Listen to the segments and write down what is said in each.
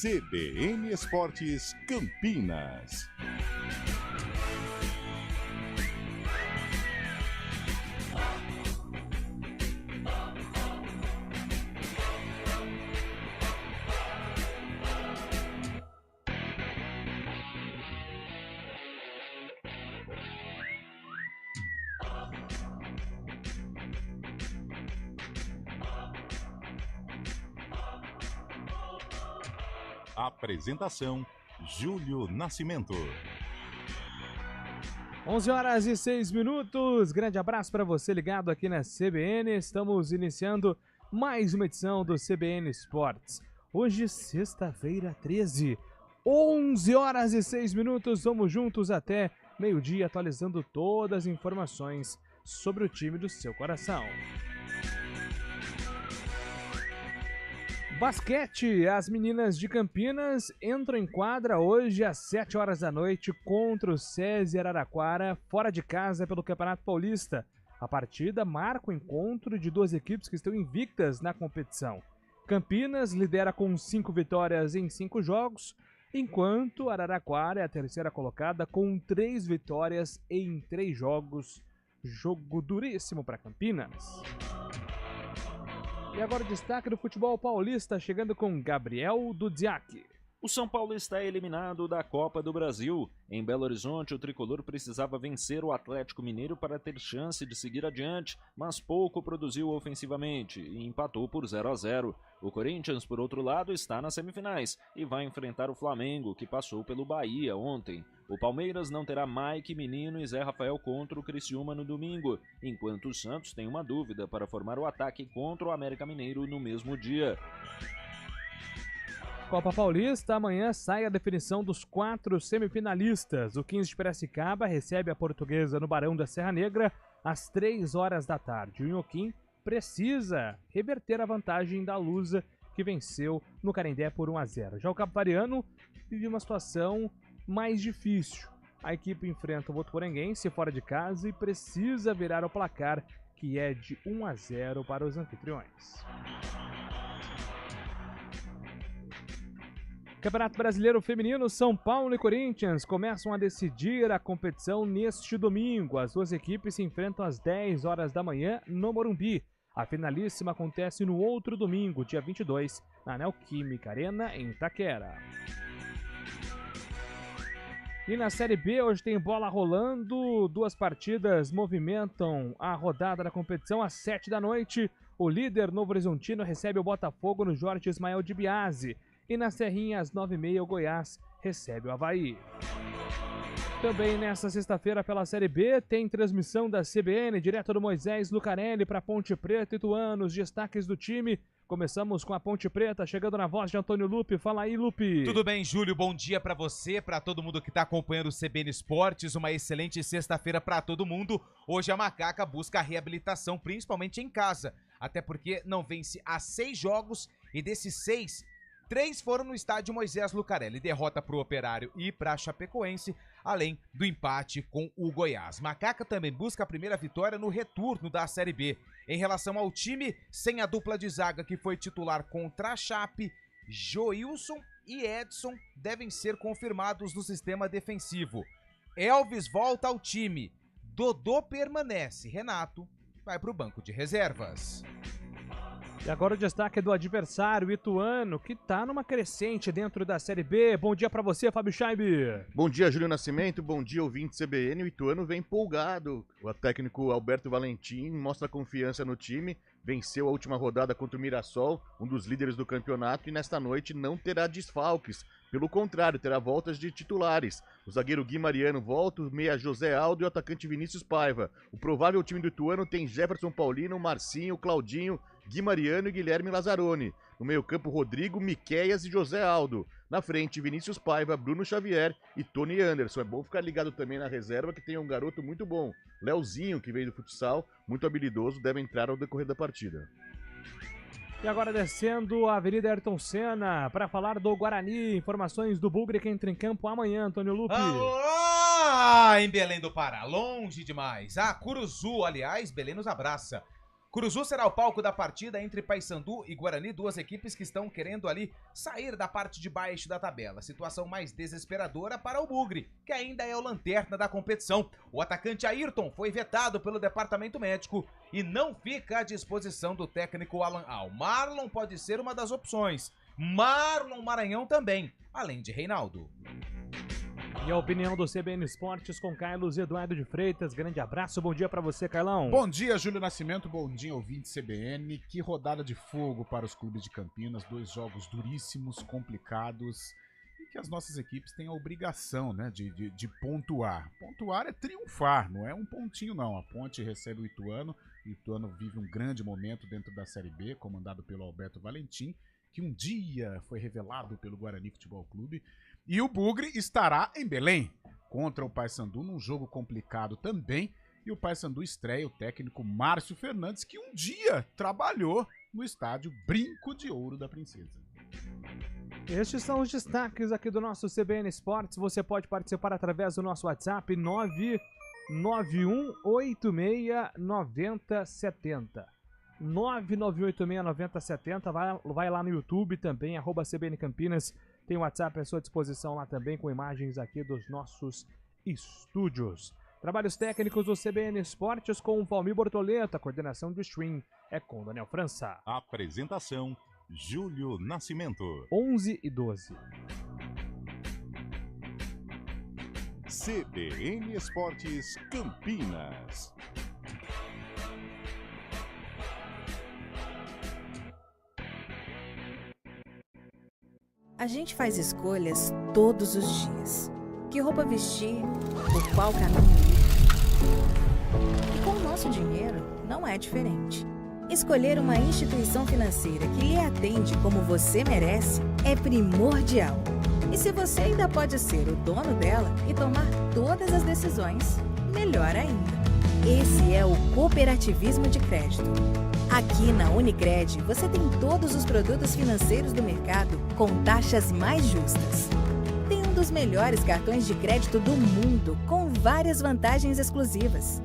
CBN Esportes Campinas. Apresentação: Júlio Nascimento. 11h06. Grande abraço para você ligado aqui na CBN. Estamos iniciando mais uma edição do CBN Esportes. Hoje, sexta-feira, 13. 11h06. Vamos juntos até meio-dia, atualizando todas as informações sobre o time do seu coração. Basquete, as meninas de Campinas entram em quadra hoje às 7 horas da noite contra o SESI Araraquara, fora de casa pelo Campeonato Paulista. A partida marca o encontro de duas equipes que estão invictas na competição. Campinas lidera com 5 vitórias em 5 jogos, enquanto Araraquara é a terceira colocada com 3 vitórias em 3 jogos. Jogo duríssimo para Campinas. E agora o destaque do futebol paulista, chegando com Gabriel Dudziak. O São Paulo está eliminado da Copa do Brasil. Em Belo Horizonte, o tricolor precisava vencer o Atlético Mineiro para ter chance de seguir adiante, mas pouco produziu ofensivamente e empatou por 0-0. O Corinthians, por outro lado, está nas semifinais e vai enfrentar o Flamengo, que passou pelo Bahia ontem. O Palmeiras não terá Mike Menino e Zé Rafael contra o Criciúma no domingo, enquanto o Santos tem uma dúvida para formar o ataque contra o América Mineiro no mesmo dia. Copa Paulista, amanhã sai a definição dos 4 semifinalistas. O 15 de Piracicaba recebe a Portuguesa no Barão da Serra Negra às 3 horas da tarde. O Inhoquim precisa reverter a vantagem da Lusa, que venceu no Canindé por 1-0. Já o Capivariano vive uma situação mais difícil. A equipe enfrenta o Votuporanguense fora de casa e precisa virar o placar, que é de 1-0 para os anfitriões. Campeonato Brasileiro Feminino, São Paulo e Corinthians começam a decidir a competição neste domingo. As duas equipes se enfrentam às 10 horas da manhã no Morumbi. A finalíssima acontece no outro domingo, dia 22, na Neoquímica Arena, em Itaquera. E na Série B, hoje tem bola rolando. 2 partidas movimentam a rodada da competição às 7 da noite. O líder Novo Horizontino recebe o Botafogo no Jorge Ismael de Biase. E na Serrinha, às 9h30, o Goiás recebe o Avaí. Também nesta sexta-feira, pela Série B, tem transmissão da CBN, direto do Moisés Lucarelli para Ponte Preta e Ituano. Os destaques do time. Começamos com a Ponte Preta, chegando na voz de Antônio Lupe. Fala aí, Lupe. Tudo bem, Júlio? Bom dia para você, para todo mundo que está acompanhando o CBN Esportes. Uma excelente sexta-feira para todo mundo. Hoje a Macaca busca a reabilitação, principalmente em casa. Até porque não vence há 6 jogos e desses 6... 3 foram no estádio Moisés Lucarelli, derrota para o Operário e para a Chapecoense, além do empate com o Goiás. Macaca também busca a primeira vitória no retorno da Série B. Em relação ao time, sem a dupla de zaga que foi titular contra a Chape, Joilson e Edson devem ser confirmados no sistema defensivo. Elvis volta ao time, Dodô permanece, Renato vai para o banco de reservas. E agora o destaque do adversário, Ituano, que tá numa crescente dentro da Série B. Bom dia pra você, Fábio Scheibe. Bom dia, Júlio Nascimento. Bom dia, ouvinte CBN. O Ituano vem empolgado. O técnico Alberto Valentim mostra confiança no time. Venceu a última rodada contra o Mirassol, um dos líderes do campeonato, e nesta noite não terá desfalques. Pelo contrário, terá voltas de titulares. O zagueiro Gui Mariano volta, o meia José Aldo e o atacante Vinícius Paiva. O provável time do Ituano tem Jefferson Paulino, Marcinho, Claudinho, Gui Mariano e Guilherme Lazzaroni. No meio-campo, Rodrigo, Miqueias e José Aldo. Na frente, Vinícius Paiva, Bruno Xavier e Tony Anderson. É bom ficar ligado também na reserva, que tem um garoto muito bom. Leozinho, que veio do futsal, muito habilidoso, deve entrar ao decorrer da partida. E agora descendo a Avenida Ayrton Senna para falar do Guarani. Informações do Bugre que entra em campo amanhã, Antônio Lupe. Alô, em Belém do Pará, longe demais. Curuzu, aliás, Belém nos abraça. Curuzu será o palco da partida entre Paysandu e Guarani, duas equipes que estão querendo ali sair da parte de baixo da tabela. Situação mais desesperadora para o Bugre, que ainda é o lanterna da competição. O atacante Ayrton foi vetado pelo departamento médico e não fica à disposição do técnico Alan Al. Marlon pode ser uma das opções. Marlon Maranhão também, além de Reinaldo. E a opinião do CBN Esportes com Carlos Eduardo de Freitas. Grande abraço, bom dia pra você, Carlão. Bom dia, Júlio Nascimento, bom dia, ouvinte CBN. Que rodada de fogo para os clubes de Campinas, 2 jogos duríssimos, complicados, e que as nossas equipes têm a obrigação, né, de pontuar. Pontuar é triunfar, não é um pontinho não. A Ponte recebe o Ituano vive um grande momento dentro da Série B, comandado pelo Alberto Valentim, que um dia foi revelado pelo Guarani Futebol Clube. E o Bugre estará em Belém contra o Paysandu num jogo complicado também. E o Paysandu estreia o técnico Márcio Fernandes, que um dia trabalhou no estádio Brinco de Ouro da Princesa. Estes são os destaques aqui do nosso CBN Esportes. Você pode participar através do nosso WhatsApp 991869070. 991869070. Vai lá no YouTube também, @CBN Campinas. Tem o WhatsApp à sua disposição lá também, com imagens aqui dos nossos estúdios. Trabalhos técnicos do CBN Esportes com o Valmir Bortoleto. A coordenação do stream é com o Daniel França. Apresentação, Júlio Nascimento. 11h12. CBN Esportes Campinas. A gente faz escolhas todos os dias. Que roupa vestir, por qual caminho ir. E com o nosso dinheiro não é diferente. Escolher uma instituição financeira que lhe atende como você merece é primordial. E se você ainda pode ser o dono dela e tomar todas as decisões, melhor ainda. Esse é o cooperativismo de crédito. Aqui na Unicred, você tem todos os produtos financeiros do mercado com taxas mais justas. Tem um dos melhores cartões de crédito do mundo, com várias vantagens exclusivas.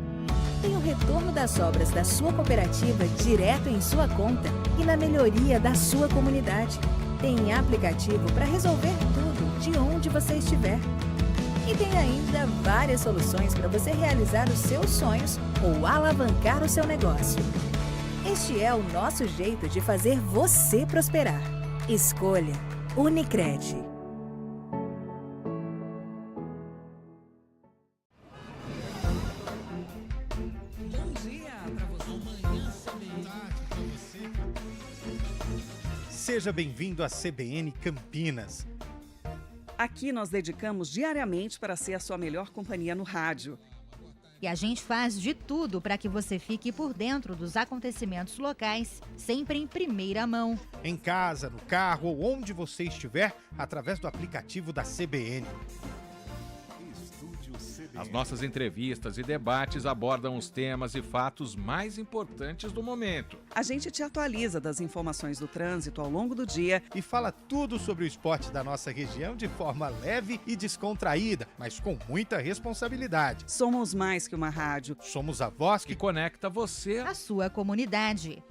Tem o retorno das sobras da sua cooperativa direto em sua conta e na melhoria da sua comunidade. Tem aplicativo para resolver tudo de onde você estiver. E tem ainda várias soluções para você realizar os seus sonhos ou alavancar o seu negócio. Este é o nosso jeito de fazer você prosperar. Escolha Unicred. Bom dia para você. Amanhã CBN. Seja bem-vindo à CBN Campinas. Aqui nós dedicamos diariamente para ser a sua melhor companhia no rádio. E a gente faz de tudo para que você fique por dentro dos acontecimentos locais, sempre em primeira mão. Em casa, no carro ou onde você estiver, através do aplicativo da CBN. As nossas entrevistas e debates abordam os temas e fatos mais importantes do momento. A gente te atualiza das informações do trânsito ao longo do dia e fala tudo sobre o esporte da nossa região de forma leve e descontraída, mas com muita responsabilidade. Somos mais que uma rádio. Somos a voz que conecta você à sua comunidade.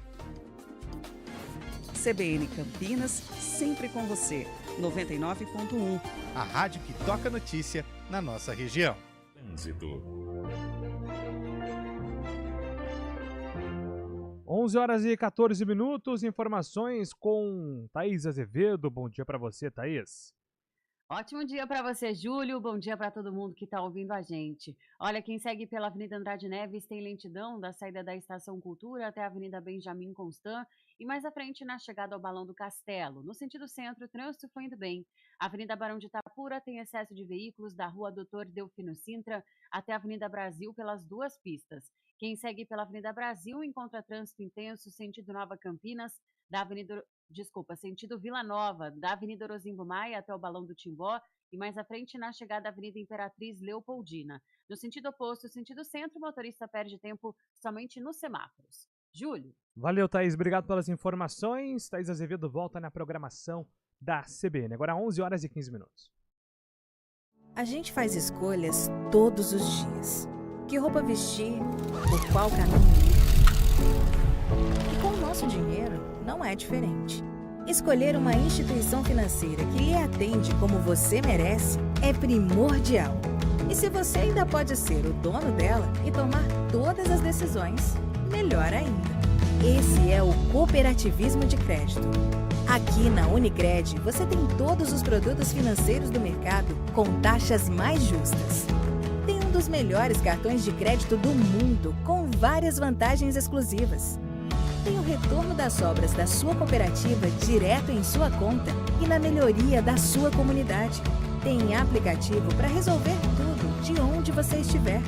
CBN Campinas, sempre com você. 99.1. A rádio que toca notícia na nossa região. Trânsito. 11h14. Informações com Thaís Azevedo. Bom dia para você, Thaís. Ótimo dia para você, Júlio. Bom dia para todo mundo que está ouvindo a gente. Olha, quem segue pela Avenida Andrade Neves tem lentidão da saída da Estação Cultura até a Avenida Benjamin Constant e mais à frente na chegada ao Balão do Castelo. No sentido centro, o trânsito fluindo bem. A Avenida Barão de Itapura tem excesso de veículos da Rua Doutor Delfino Sintra até a Avenida Brasil pelas duas pistas. Quem segue pela Avenida Brasil encontra trânsito intenso sentido Nova Campinas, sentido Vila Nova, da Avenida Orozimbo Maia até o Balão do Timbó e mais à frente na chegada à Avenida Imperatriz Leopoldina. No sentido oposto, sentido centro, o motorista perde tempo somente nos semáforos. Júlio. Valeu, Thaís. Obrigado pelas informações. Thaís Azevedo volta na programação da CBN. Agora 11h15. A gente faz escolhas todos os dias. Que roupa vestir, por qual caminho ir. E com o nosso dinheiro, não é diferente. Escolher uma instituição financeira que lhe atende como você merece é primordial. E se você ainda pode ser o dono dela e tomar todas as decisões, melhor ainda. Esse é o cooperativismo de crédito. Aqui na Unicred, você tem todos os produtos financeiros do mercado com taxas mais justas. Tem um dos melhores cartões de crédito do mundo, com várias vantagens exclusivas. Tem o retorno das sobras da sua cooperativa direto em sua conta e na melhoria da sua comunidade. Tem aplicativo para resolver tudo de onde você estiver.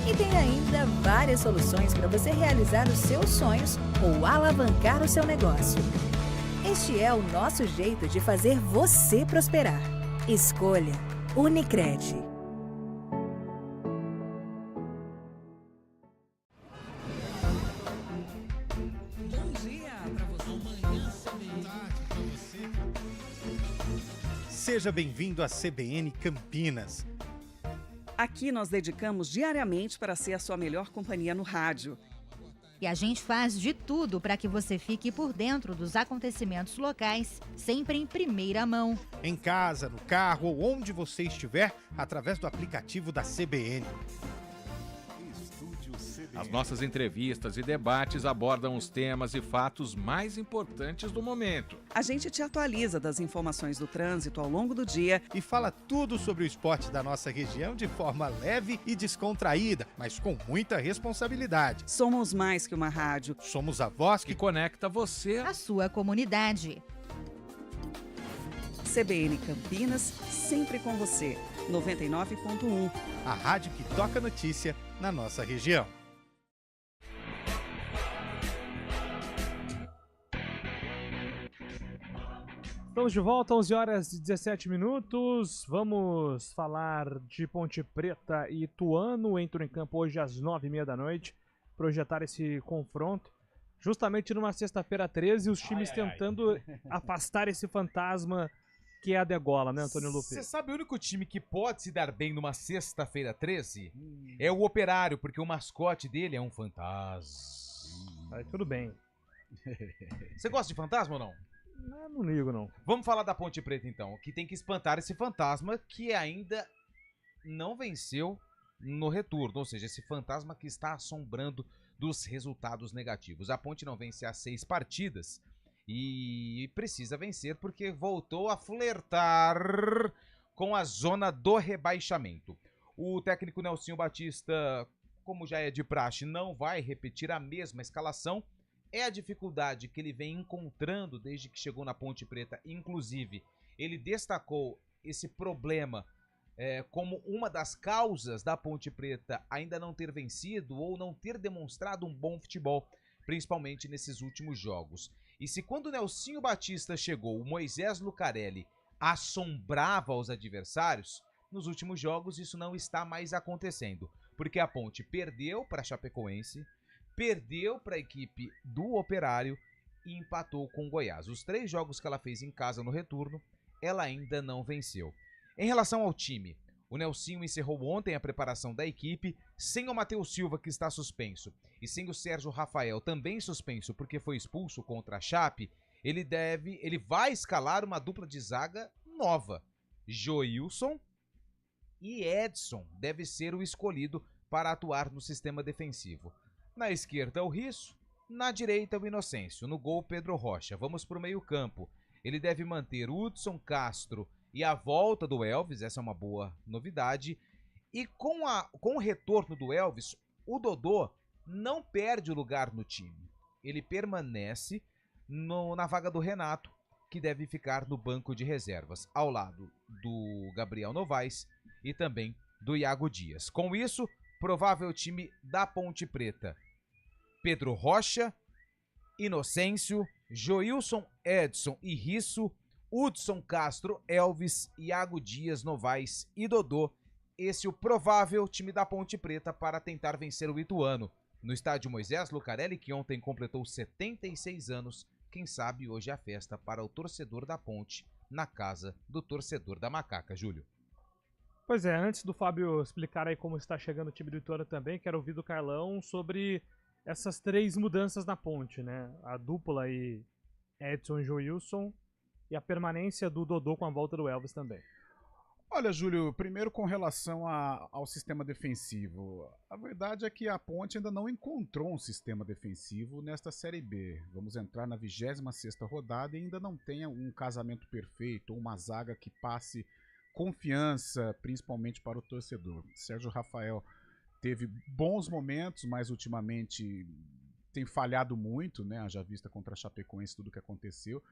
E tem ainda várias soluções para você realizar os seus sonhos ou alavancar o seu negócio. Este é o nosso jeito de fazer você prosperar. Escolha Unicred. Bom dia pra você. Amanhã Seja bem-vindo à CBN Campinas. Aqui nós dedicamos diariamente para ser a sua melhor companhia no rádio. E a gente faz de tudo para que você fique por dentro dos acontecimentos locais, sempre em primeira mão. Em casa, no carro ou onde você estiver, através do aplicativo da CBN. As nossas entrevistas e debates abordam os temas e fatos mais importantes do momento. A gente te atualiza das informações do trânsito ao longo do dia e fala tudo sobre o esporte da nossa região de forma leve e descontraída, mas com muita responsabilidade. Somos mais que uma rádio. Somos a voz que conecta você à sua comunidade. CBN Campinas, sempre com você. 99.1. A rádio que toca notícia na nossa região. Estamos de volta, 11 horas e 17 minutos. Vamos falar de Ponte Preta e Ituano. Entram em campo hoje às 9h30 da noite. Projetar esse confronto. Justamente numa sexta-feira 13, os times tentando afastar esse fantasma que é a degola, né, Antônio Lupe? Você sabe o único time que pode se dar bem numa sexta-feira 13? É o Operário, porque o mascote dele é um fantasma. Aí tudo bem. Você gosta de fantasma ou não? Não ligo, não. Vamos falar da Ponte Preta, então, que tem que espantar esse fantasma que ainda não venceu no retorno, ou seja, esse fantasma que está assombrando dos resultados negativos. A Ponte não vence há 6 partidas e precisa vencer porque voltou a flertar com a zona do rebaixamento. O técnico Nelsinho Batista, como já é de praxe, não vai repetir a mesma escalação. É a dificuldade que ele vem encontrando desde que chegou na Ponte Preta. Inclusive, ele destacou esse problema como uma das causas da Ponte Preta ainda não ter vencido ou não ter demonstrado um bom futebol, principalmente nesses últimos jogos. E se quando o Nelsinho Batista chegou, o Moisés Lucarelli assombrava os adversários, nos últimos jogos isso não está mais acontecendo, porque a Ponte perdeu para a Chapecoense, perdeu para a equipe do Operário e empatou com o Goiás. Os 3 jogos que ela fez em casa no retorno, ela ainda não venceu. Em relação ao time, o Nelsinho encerrou ontem a preparação da equipe sem o Matheus Silva, que está suspenso, e sem o Sérgio Rafael, também suspenso porque foi expulso contra a Chape. Ele vai escalar uma dupla de zaga nova. Joilson e Edson deve ser o escolhido para atuar no sistema defensivo. Na esquerda, o Risso. Na direita, o Inocêncio. No gol, Pedro Rocha. Vamos para o meio-campo. Ele deve manter Hudson Castro e a volta do Elvis. Essa é uma boa novidade. E com o retorno do Elvis, o Dodô não perde o lugar no time. Ele permanece na vaga do Renato, que deve ficar no banco de reservas, ao lado do Gabriel Novaes e também do Iago Dias. Com isso, provável time da Ponte Preta: Pedro Rocha, Inocêncio, Joilson, Edson e Risso, Hudson Castro, Elvis, Iago Dias, Novaes e Dodô. Esse é o provável time da Ponte Preta para tentar vencer o Ituano. No estádio Moisés Lucarelli, que ontem completou 76 anos, quem sabe hoje é a festa para o torcedor da Ponte, na casa do torcedor da Macaca, Júlio. Pois é, antes do Fábio explicar aí como está chegando o time do Ituano também, quero ouvir do Carlão sobre essas 3 mudanças na ponte, né? A dupla aí, Edson e Joilson, e a permanência do Dodô com a volta do Elvis também. Olha, Júlio, primeiro com relação ao sistema defensivo. A verdade é que a Ponte ainda não encontrou um sistema defensivo nesta Série B. Vamos entrar na 26ª rodada e ainda não tem um casamento perfeito, uma zaga que passe confiança, principalmente para o torcedor. Sérgio Rafael teve bons momentos, mas ultimamente tem falhado muito, né? Haja vista contra a Chapecoense tudo que aconteceu.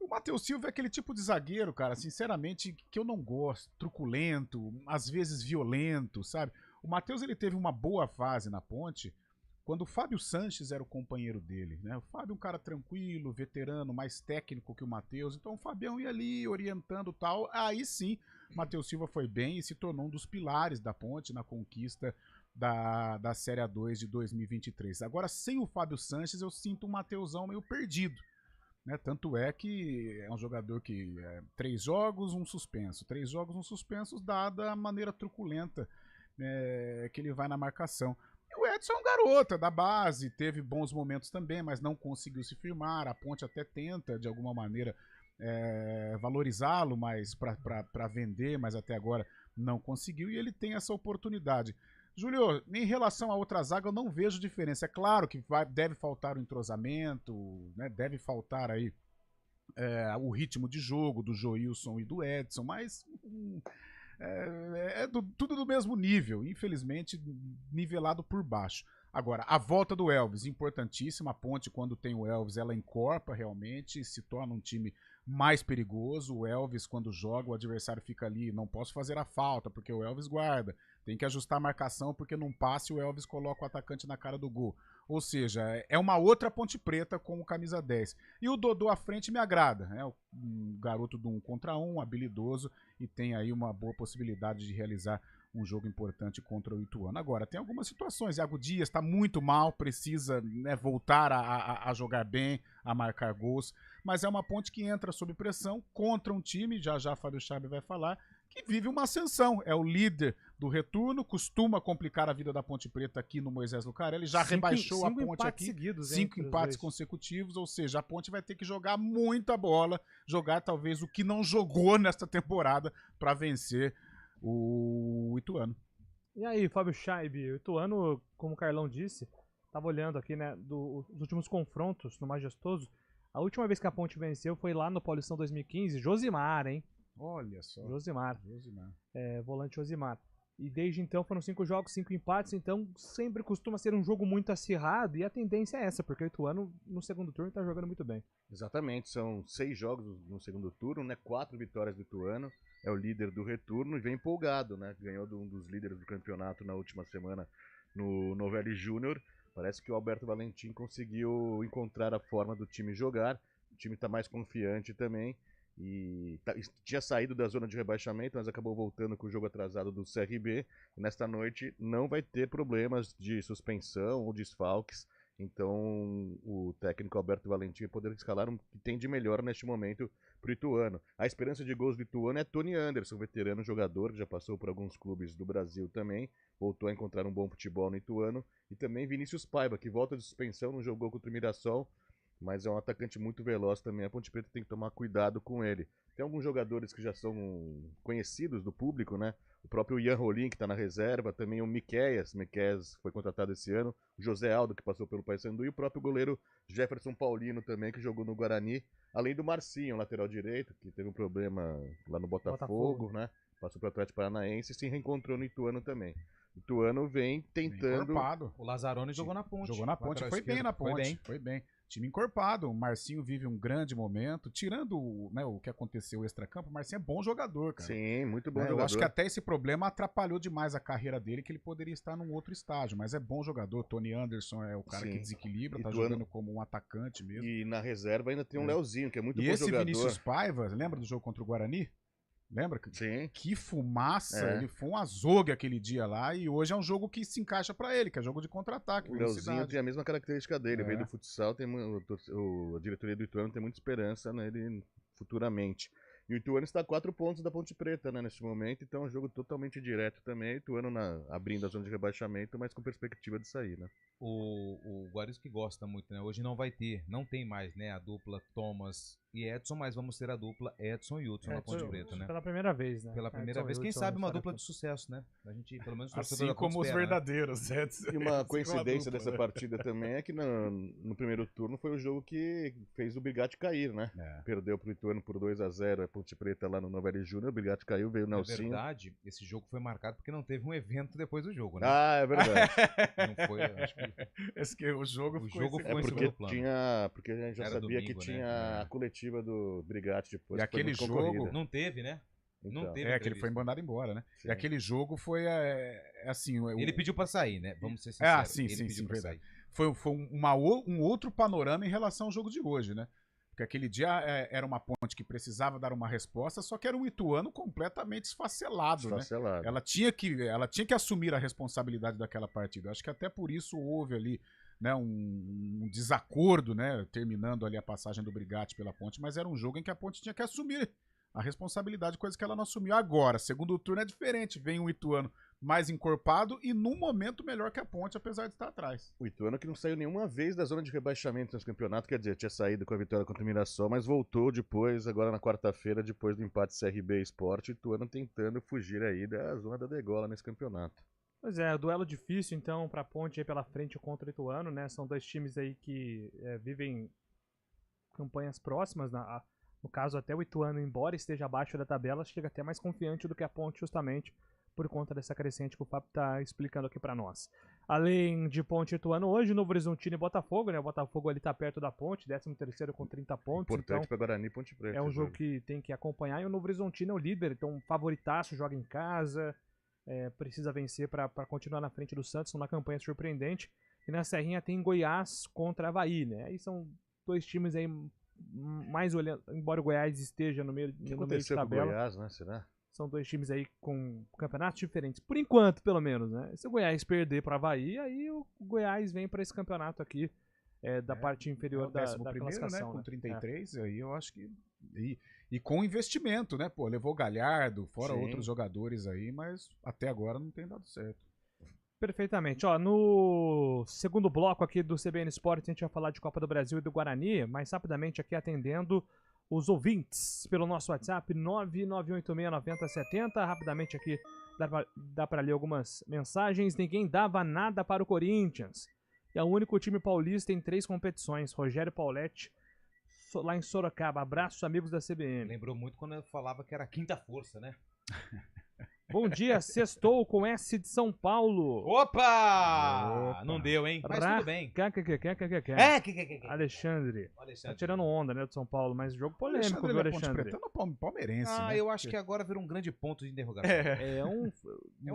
O Matheus Silva é aquele tipo de zagueiro, cara, sinceramente, que eu não gosto. Truculento, às vezes violento, sabe? O Matheus, ele teve uma boa fase na Ponte quando o Fábio Sanches era o companheiro dele, né? O Fábio é um cara tranquilo, veterano, mais técnico que o Matheus. Então o Fabião ia ali orientando e tal. Aí sim, o Matheus Silva foi bem e se tornou um dos pilares da Ponte na conquista da Série A2 de 2023. Agora, sem o Fábio Sanches, eu sinto um Matheusão meio perdido. Né? Tanto é que é um jogador que 3 jogos, um suspenso. 3 jogos, um suspenso, dada a maneira truculenta que ele vai na marcação. E o Edson é um garoto da base, teve bons momentos também, mas não conseguiu se firmar. A Ponte até tenta, de alguma maneira, valorizá-lo, mas para vender, mas até agora não conseguiu. E ele tem essa oportunidade. Júlio, em relação à outra zaga, eu não vejo diferença. É claro que deve faltar o entrosamento, né? Deve faltar aí o ritmo de jogo do Joilson e do Edson, mas tudo do mesmo nível, infelizmente nivelado por baixo. Agora, a volta do Elvis, importantíssima. A Ponte, quando tem o Elvis, ela encorpa realmente, se torna um time mais perigoso. O Elvis, quando joga, o adversário fica ali, não posso fazer a falta, porque o Elvis guarda. Tem que ajustar a marcação, porque num passe o Elvis coloca o atacante na cara do gol. Ou seja, é uma outra Ponte Preta com o camisa 10. E o Dodô à frente me agrada. É um garoto do 1 contra 1, habilidoso, e tem aí uma boa possibilidade de realizar um jogo importante contra o Ituano. Agora, tem algumas situações. Iago Dias está muito mal, precisa, né, voltar a jogar bem, a marcar gols. Mas é uma Ponte que entra sob pressão contra um time, já Fábio Chabe vai falar, que vive uma ascensão. É o líder do retorno, costuma complicar a vida da Ponte Preta aqui no Moisés Lucarelli. Já rebaixou a Ponte aqui. Seguidos, 5 empates consecutivos, ou seja, a Ponte vai ter que jogar muita bola, jogar talvez o que não jogou nesta temporada para vencer o Ituano. E aí, Fábio Scheibe, o Ituano, como o Carlão disse, tava olhando aqui, né, dos últimos confrontos no Majestoso. A última vez que a Ponte venceu foi lá no Paulistão 2015, Josimar, hein? Olha só. Josimar. Volante Josimar. E desde então foram 5 jogos, 5 empates, então sempre costuma ser um jogo muito acirrado, e a tendência é essa, porque o Ituano no segundo turno tá jogando muito bem. Exatamente, são 6 jogos no segundo turno, né? 4 vitórias do Ituano, é o líder do retorno e vem empolgado, né? Ganhou de um dos líderes do campeonato na última semana no Novelli Júnior. Parece que o Alberto Valentim conseguiu encontrar a forma do time jogar, o time tá mais confiante também. E tinha saído da zona de rebaixamento, mas acabou voltando com o jogo atrasado do CRB. E nesta noite não vai ter problemas de suspensão ou desfalques. Então o técnico Alberto Valentim vai poder escalar o que tem de melhor neste momento para o Ituano. A esperança de gols do Ituano é Tony Anderson, veterano jogador que já passou por alguns clubes do Brasil também. Voltou a encontrar um bom futebol no Ituano. E também Vinícius Paiva, que volta de suspensão, não jogou contra o Mirassol, mas é um atacante muito veloz também. A Ponte Preta tem que tomar cuidado com ele. Tem alguns jogadores que já são conhecidos do público, né? O próprio Ian Rolim, que está na reserva, também o Miqueias foi contratado esse ano, o José Aldo, que passou pelo Paysandu, e o próprio goleiro Jefferson Paulino também, que jogou no Guarani, além do Marcinho, lateral direito, que teve um problema lá no Botafogo, né? Passou para o Atlético Paranaense e se reencontrou no Ituano também. O Ituano vem tentando... O Lazzaroni jogou na Ponte. Jogou na Ponte, foi bem na Ponte. Foi bem. Time encorpado, o Marcinho vive um grande momento, tirando, né, o que aconteceu extracampo, o Marcinho é bom jogador, cara. Sim, muito bom jogador. Eu acho que até esse problema atrapalhou demais a carreira dele, que ele poderia estar num outro estágio, mas é bom jogador. Tony Anderson é o cara que desequilibra, tá jogando como um atacante mesmo. E na reserva ainda tem um Leozinho, que é muito bom jogador. E esse Vinícius Paiva, lembra do jogo contra o Guarani? Lembra? Sim. Que fumaça, ele foi um azogue aquele dia lá, e hoje é um jogo que se encaixa pra ele, que é jogo de contra-ataque. O Leozinho tem a mesma característica dele, veio do futsal, a diretoria do Ituano tem muita esperança nele futuramente. E o Ituano está a 4 pontos da Ponte Preta, né, neste momento, então é um jogo totalmente direto também. O Ituano abrindo a zona de rebaixamento, mas com perspectiva de sair, né? O Guarulhos que gosta muito, né? Hoje não tem mais, né? A dupla Thomas e Edson, mas vamos ter a dupla Edson e Hudson na Ponte Preta, né? Pela primeira vez, né? Pela primeira vez, quem sabe uma dupla de sucesso, né? A gente, pelo menos, assim como os verdadeiros, né? E uma coincidência dessa partida também é que no primeiro turno foi o jogo que fez o Brigatti cair, né? Perdeu pro Ituano por 2-0 a Ponte Preta lá no Novelli Júnior, o Brigatti caiu, veio o Nelsinho. Na verdade, esse jogo foi marcado porque não teve um evento depois do jogo, né? Ah, é verdade. Não foi, acho que... o jogo foi porque a gente já sabia domingo, que tinha a coletiva do Brigatti depois. E aquele jogo não teve, né? Então. Não teve. Que ele foi mandado embora, né? Sim. E aquele jogo foi assim. Ele pediu pra sair, né? Vamos ser sinceros. Sim, ele pediu pra verdade. sair. Foi um outro panorama em relação ao jogo de hoje, né? Porque aquele dia era uma Ponte que precisava dar uma resposta, só que era um Ituano completamente esfacelado, né? Ela tinha que assumir a responsabilidade daquela partida. Acho que até por isso houve ali, né, um desacordo, né, terminando ali a passagem do Brigatti pela Ponte, mas era um jogo em que a Ponte tinha que assumir a responsabilidade, coisa que ela não assumiu agora. Segundo turno é diferente, vem um Ituano mais encorpado e num momento melhor que a Ponte, apesar de estar atrás. O Ituano que não saiu nenhuma vez da zona de rebaixamento nesse campeonato, quer dizer, tinha saído com a vitória contra o Mirassol, mas voltou depois, agora na quarta-feira, depois do empate CRB e Sport, o Ituano tentando fugir aí da zona da degola nesse campeonato. Pois é, duelo difícil então pra Ponte aí pela frente contra o Ituano, né? São dois times aí que vivem campanhas próximas, no caso até o Ituano, embora esteja abaixo da tabela, chega até mais confiante do que a Ponte justamente por conta dessa crescente que o Fábio tá explicando aqui pra nós. Além de Ponte e Ituano hoje, Novo Horizontino e Botafogo, né? O Botafogo ali tá perto da Ponte, 13º com 30 pontos. Importante então, pra Guarani e Ponte Preta. É um jogo que tem que acompanhar e o Novo Horizontino é o líder, então favoritaço, joga em casa, precisa vencer pra continuar na frente do Santos, numa campanha surpreendente. E na Serrinha tem Goiás contra Avaí, né? Aí são dois times aí mais olhando, embora o Goiás esteja no meio de tabela. Com o Goiás, né? Será? São dois times aí com campeonatos diferentes, por enquanto, pelo menos, né? Se o Goiás perder para Avaí, aí o Goiás vem para esse campeonato aqui da parte inferior da classificação, né? Com né? 33, aí eu acho que... E com investimento, né? Pô, levou Galhardo, fora outros jogadores aí, mas até agora não tem dado certo. Perfeitamente. Ó, no segundo bloco aqui do CBN Esportes, a gente vai falar de Copa do Brasil e do Guarani, mas rapidamente aqui atendendo os ouvintes pelo nosso WhatsApp 991869070. Rapidamente aqui dá para ler algumas mensagens. Ninguém dava nada para o Corinthians. É o único time paulista em 3 competições. Rogério Pauletti, lá em Sorocaba. Abraços, amigos da CBN. Lembrou muito quando eu falava que era a quinta força, né? Bom dia, sextou com S de São Paulo. Opa! Não deu, hein? Mas tudo bem. Alexandre. Tá tirando onda, né, do São Paulo, mas jogo polêmico, viu, Alexandre? Palmeirense, né? Eu acho que agora virou um grande ponto de interrogação. É um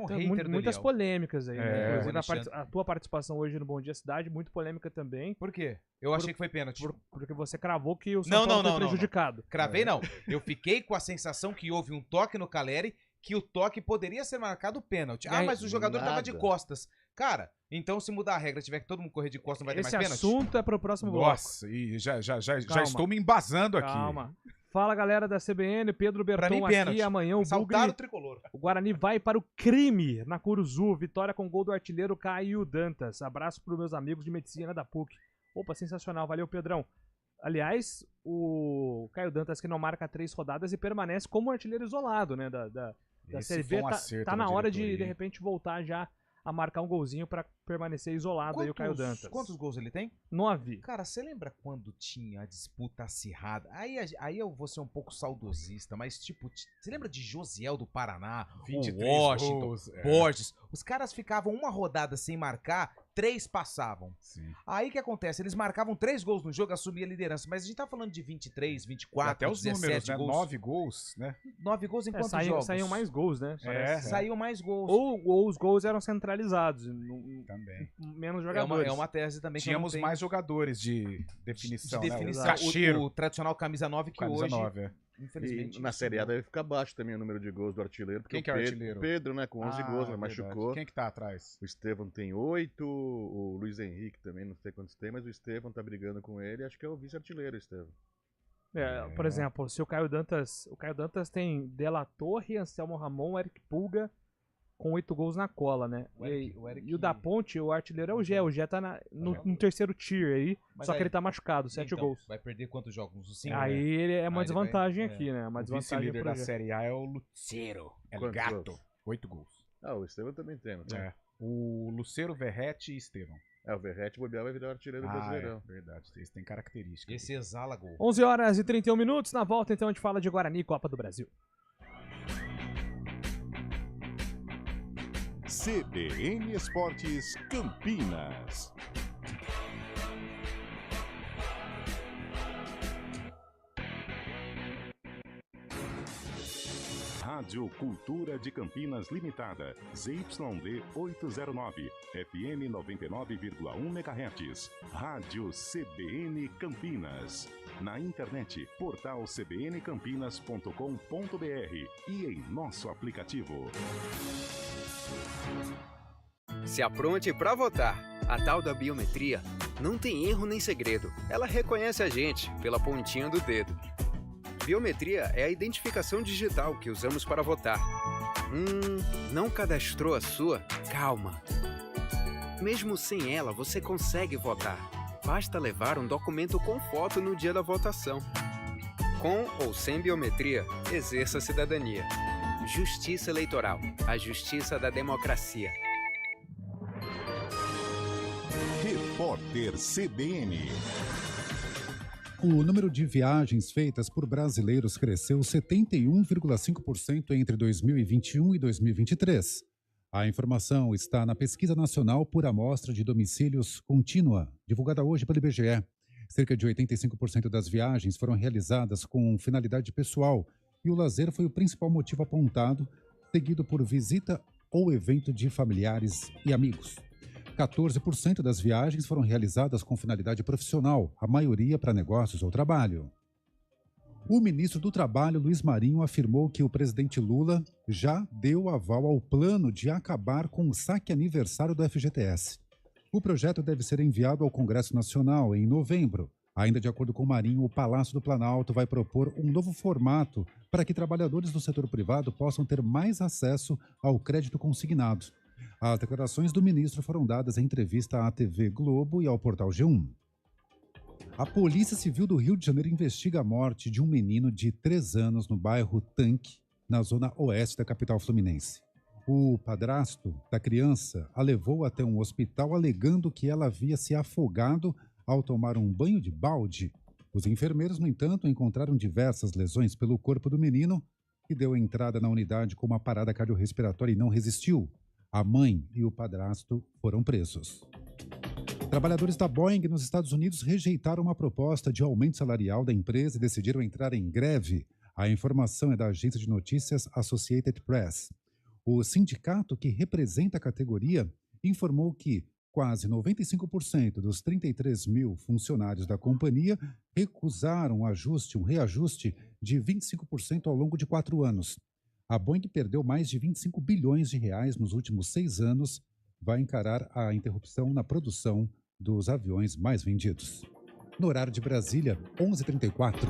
hater muitas do polêmicas aí, né? Inclusive a tua participação hoje no Bom Dia Cidade, muito polêmica também. Por quê? Eu achei que foi pênalti. Porque você cravou que o São Paulo foi prejudicado. Cravei não. Eu fiquei com a sensação que houve um toque no Caleri, que o toque poderia ser marcado pênalti. Mas o jogador tava de costas. Cara, então se mudar a regra, tiver que todo mundo correr de costas, não vai ter mais pênalti? Esse assunto é pro próximo bloco. Nossa, e já estou me embasando aqui. Calma. Fala, galera da CBN, Pedro Berton aqui, amanhã o Bugre, tricolor. O Guarani vai para o crime na Curuzu, vitória com gol do artilheiro Caio Dantas. Abraço para os meus amigos de medicina da PUC. Opa, sensacional, valeu, Pedrão. Aliás, o Caio Dantas que não marca 3 rodadas e permanece como artilheiro isolado, né, da Série B, tá na hora de repente voltar já a marcar um golzinho pra permanecer isolado aí o Caio Dantas. Quantos gols ele tem? 9. Cara, você lembra quando tinha a disputa acirrada? Aí eu vou ser um pouco saudosista, mas tipo, você lembra de Josiel do Paraná, 23 Washington, gols, Borges? Os caras ficavam uma rodada sem marcar, 3 passavam. Sim. Aí o que acontece? Eles marcavam 3 gols no jogo, assumia a liderança, mas a gente tá falando de 23, 24, até os 17 números, né? gols. 9 gols, né? 9 gols em quantos jogos? Saíam mais gols, né? Saíam mais gols. Ou os gols eram centralizados. Também. Menos jogadores. É uma tese também. Tínhamos mais jogadores de definição, né? O tradicional camisa 9 que camisa hoje... 9, Infelizmente. E na Série A deve ficar baixo também o número de gols do artilheiro. Quem que é o artilheiro? Pedro, né? Com 11 gols, mas machucou. Quem que tá atrás? O Estevão tem 8, o Luiz Henrique também, não sei quantos tem, mas o Estevão tá brigando com ele. Acho que é o vice-artilheiro, Estevão. Por exemplo, se o Caio Dantas tem De La Torre, Anselmo Ramon, Eric Pulga com 8 gols na cola, né? E o da Ponte, o artilheiro é o Gé. O Gé tá no terceiro tier aí, só que ele tá machucado, 7 gols. Vai perder quantos jogos? Uns 5, aí ele é uma desvantagem aqui, né? Uma O desvantagem vice-líder pro da Gé. Série A é o Lucero. É o Quantos gato. gols? 8 gols. O Estevam também tem, não tem? É. O Lucero, Verrete e Estevam. O Verrete bobear vai virar o artilheiro do Brasileirão. É verdade. Esse tem característica. Esse exala gol. 11h31. Na volta, então, a gente fala de Guarani e Copa do Brasil. CBN Esportes Campinas. Rádio Cultura de Campinas Limitada, ZYD 809, FM 99,1 MHz. Rádio CBN Campinas. Na internet, portal cbncampinas.com.br e em nosso aplicativo. Se apronte para votar. A tal da biometria não tem erro nem segredo. Ela reconhece a gente pela pontinha do dedo. Biometria é a identificação digital que usamos para votar. Não cadastrou a sua? Calma. Mesmo sem ela, você consegue votar. Basta levar um documento com foto no dia da votação. Com ou sem biometria, exerça a cidadania. Justiça Eleitoral, a justiça da democracia. Repórter CBN. O número de viagens feitas por brasileiros cresceu 71,5% entre 2021 e 2023. A informação está na Pesquisa Nacional por Amostra de Domicílios Contínua, divulgada hoje pelo IBGE. Cerca de 85% das viagens foram realizadas com finalidade pessoal e o lazer foi o principal motivo apontado, seguido por visita ou evento de familiares e amigos. 14% das viagens foram realizadas com finalidade profissional, a maioria para negócios ou trabalho. O ministro do Trabalho, Luiz Marinho, afirmou que o presidente Lula já deu aval ao plano de acabar com o saque aniversário do FGTS. O projeto deve ser enviado ao Congresso Nacional em novembro. Ainda de acordo com Marinho, o Palácio do Planalto vai propor um novo formato para que trabalhadores do setor privado possam ter mais acesso ao crédito consignado. As declarações do ministro foram dadas em entrevista à TV Globo e ao portal G1. A Polícia Civil do Rio de Janeiro investiga a morte de um menino de 3 anos no bairro Tanque, na zona oeste da capital fluminense. O padrasto da criança a levou até um hospital alegando que ela havia se afogado ao tomar um banho de balde. Os enfermeiros, no entanto, encontraram diversas lesões pelo corpo do menino, que deu entrada na unidade com uma parada cardiorrespiratória e não resistiu. A mãe e o padrasto foram presos. Trabalhadores da Boeing nos Estados Unidos rejeitaram uma proposta de aumento salarial da empresa e decidiram entrar em greve. A informação é da agência de notícias Associated Press. O sindicato que representa a categoria informou que quase 95% dos 33 mil funcionários da companhia recusaram um reajuste de 25% ao longo de 4 anos. A Boeing perdeu mais de 25 bilhões de reais nos últimos 6 anos, vai encarar a interrupção na produção dos aviões mais vendidos. No horário de Brasília, 11h34.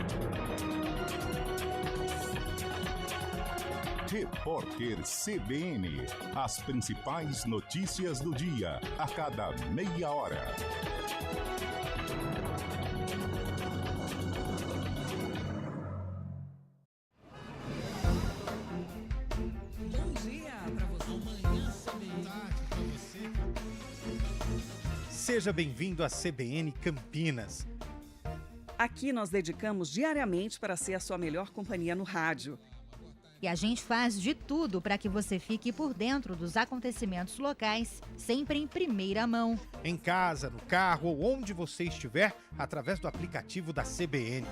Repórter CBN. As principais notícias do dia, a cada meia hora. Bom dia pra você. Amanhã pra você. Seja bem-vindo à CBN Campinas. Aqui nós dedicamos diariamente para ser a sua melhor companhia no rádio. E a gente faz de tudo para que você fique por dentro dos acontecimentos locais, sempre em primeira mão. Em casa, no carro ou onde você estiver, através do aplicativo da CBN.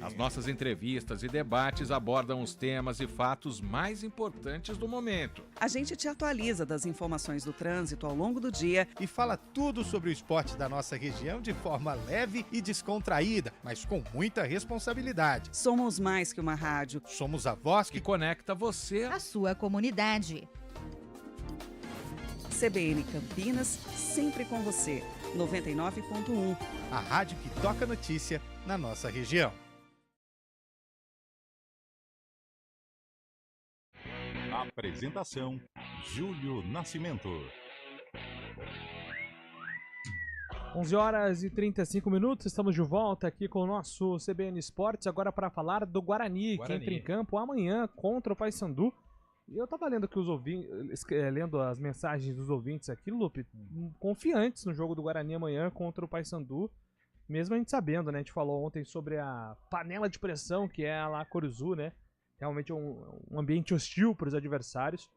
As nossas entrevistas e debates abordam os temas e fatos mais importantes do momento. A gente te atualiza das informações do trânsito ao longo do dia e fala tudo sobre o esporte da nossa região de forma leve e descontraída, mas com muita responsabilidade. Somos mais que uma rádio. Somos a voz que conecta você à sua comunidade. CBN Campinas, sempre com você. 99.1. A rádio que toca notícia na nossa região. Apresentação: Júlio Nascimento. 11h35, estamos de volta aqui com o nosso CBN Esportes, agora para falar do Guarani, que entra em campo amanhã contra o Paysandu. E eu tava lendo que os ouvintes, lendo as mensagens dos ouvintes aqui, Lupe, confiantes no jogo do Guarani amanhã contra o Paysandu, mesmo a gente sabendo, né? A gente falou ontem sobre a panela de pressão que é lá a Curuzu, né? Realmente é um ambiente hostil para os adversários.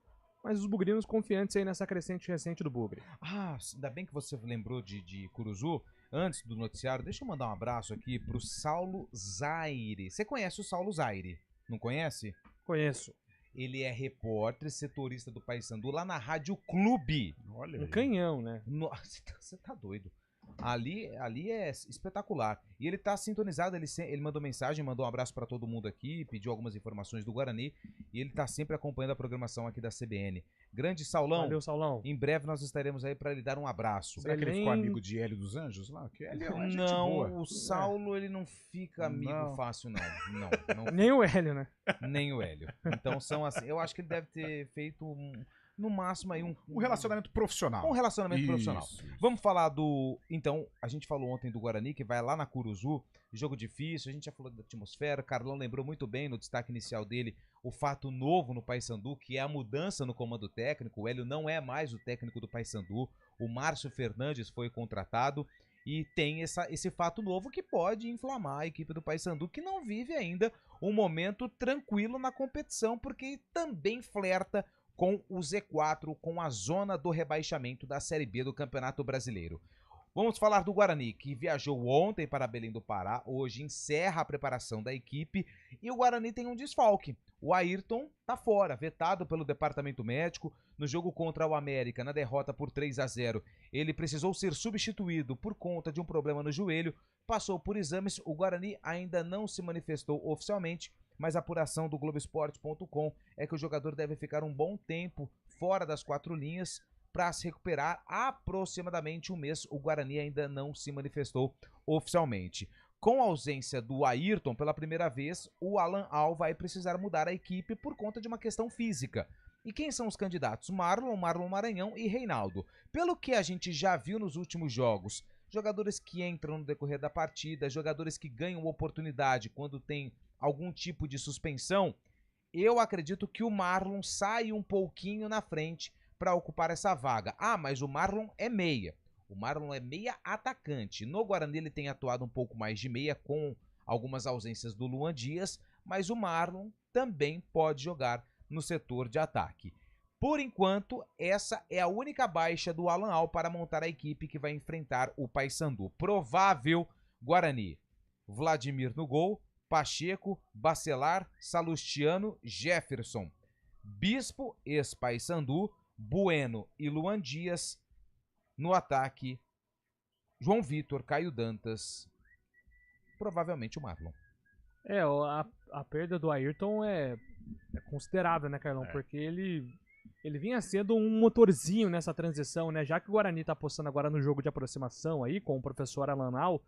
Mas os bugrinos confiantes aí nessa crescente recente do Bugre. Ah, ainda bem que você lembrou de Curuzu. Antes do noticiário, deixa eu mandar um abraço aqui pro Saulo Zaire. Você conhece o Saulo Zaire? Não conhece? Conheço. Ele é repórter, setorista do Paysandu lá na Rádio Clube. Olha aí. Canhão, né? Nossa, você tá doido. Ali é espetacular. E ele tá sintonizado, ele mandou mensagem, mandou um abraço pra todo mundo aqui, pediu algumas informações do Guarani, e ele tá sempre acompanhando a programação aqui da CBN. Grande Saulão. Valeu, Saulão. Em breve nós estaremos aí pra lhe dar um abraço. Será que ele ficou amigo de Hélio dos Anjos lá? Que Hélio é uma gente não, boa. o Saulo ele não fica amigo fácil, não. Não. Nem o Hélio, né? Nem o Hélio. Então são assim, eu acho que ele deve ter feito no máximo aí um relacionamento profissional. Um relacionamento profissional. Vamos falar do... Então, a gente falou ontem do Guarani, que vai lá na Curuzu, jogo difícil, a gente já falou da atmosfera, Carlão lembrou muito bem no destaque inicial dele o fato novo no Paysandu, que é a mudança no comando técnico. O Hélio não é mais o técnico do Paysandu, o Márcio Fernandes foi contratado e tem esse fato novo que pode inflamar a equipe do Paysandu, que não vive ainda um momento tranquilo na competição, porque também flerta com o Z4, com a zona do rebaixamento da Série B do Campeonato Brasileiro. Vamos falar do Guarani, que viajou ontem para Belém do Pará, hoje encerra a preparação da equipe, e o Guarani tem um desfalque. O Ayrton tá fora, vetado pelo departamento médico no jogo contra o América, na derrota por 3-0. Ele precisou ser substituído por conta de um problema no joelho, passou por exames, o Guarani ainda não se manifestou oficialmente, mas a apuração do Globoesporte.com é que o jogador deve ficar um bom tempo fora das quatro linhas para se recuperar aproximadamente um mês. O Guarani ainda não se manifestou oficialmente. Com a ausência do Ayrton pela primeira vez, o Alan Al vai precisar mudar a equipe por conta de uma questão física. E quem são os candidatos? Marlon Maranhão e Reinaldo. Pelo que a gente já viu nos últimos jogos, jogadores que entram no decorrer da partida, jogadores que ganham oportunidade quando tem algum tipo de suspensão, eu acredito que o Marlon sai um pouquinho na frente para ocupar essa vaga. Ah, mas o Marlon é meia. O Marlon é meia atacante. No Guarani ele tem atuado um pouco mais de meia, com algumas ausências do Luan Dias, mas o Marlon também pode jogar no setor de ataque. Por enquanto, essa é a única baixa do Alan Al para montar a equipe que vai enfrentar o Paysandu. Provável Guarani: Vladimir no gol, Pacheco, Bacelar, Salustiano, Jefferson, Bispo, ex-Paysandu, Bueno e Luan Dias. No ataque, João Vitor, Caio Dantas, provavelmente o Marlon. A perda do Ayrton é considerável, né, Carlão? Porque ele vinha sendo um motorzinho nessa transição, né? Já que o Guarani tá apostando agora no jogo de aproximação aí, com o professor Alan Al,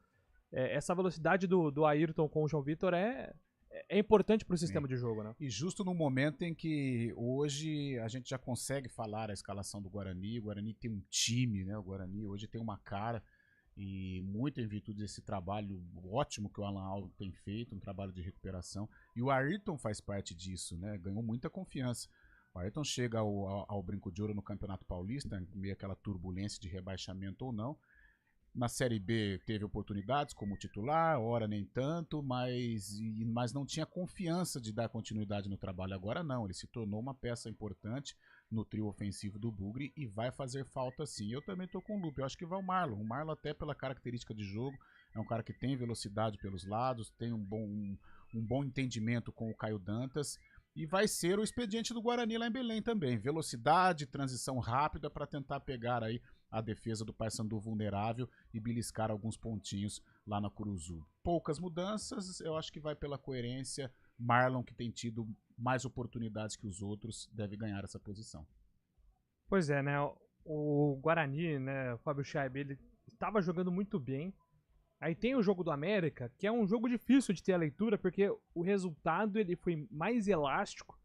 essa velocidade do Ayrton com o João Vitor é importante para o sistema de jogo, né? E justo no momento em que hoje a gente já consegue falar a escalação do Guarani, o Guarani tem um time, né? O Guarani hoje tem uma cara, e muito em virtude desse trabalho ótimo que o Alan Al tem feito, um trabalho de recuperação, e o Ayrton faz parte disso, né? Ganhou muita confiança. O Ayrton chega ao Brinco de Ouro no Campeonato Paulista, meio aquela turbulência de rebaixamento ou não. Na Série B teve oportunidades como titular, ora nem tanto, mas não tinha confiança de dar continuidade no trabalho. Agora não, ele se tornou uma peça importante no trio ofensivo do Bugre e vai fazer falta sim. Eu também estou com o Lupe, eu acho que vai o Marlon. O Marlon, até pela característica de jogo, é um cara que tem velocidade pelos lados, tem um bom entendimento com o Caio Dantas. E vai ser o expediente do Guarani lá em Belém também. Velocidade, transição rápida para tentar pegar aí a defesa do Paysandu vulnerável e beliscar alguns pontinhos lá na Curuzu. Poucas mudanças, eu acho que vai pela coerência. Marlon, que tem tido mais oportunidades que os outros, deve ganhar essa posição. Pois é, né? O Guarani, né, o Fábio Chaib, ele estava jogando muito bem. Aí tem o jogo do América, que é um jogo difícil de ter a leitura, porque o resultado ele foi mais elástico.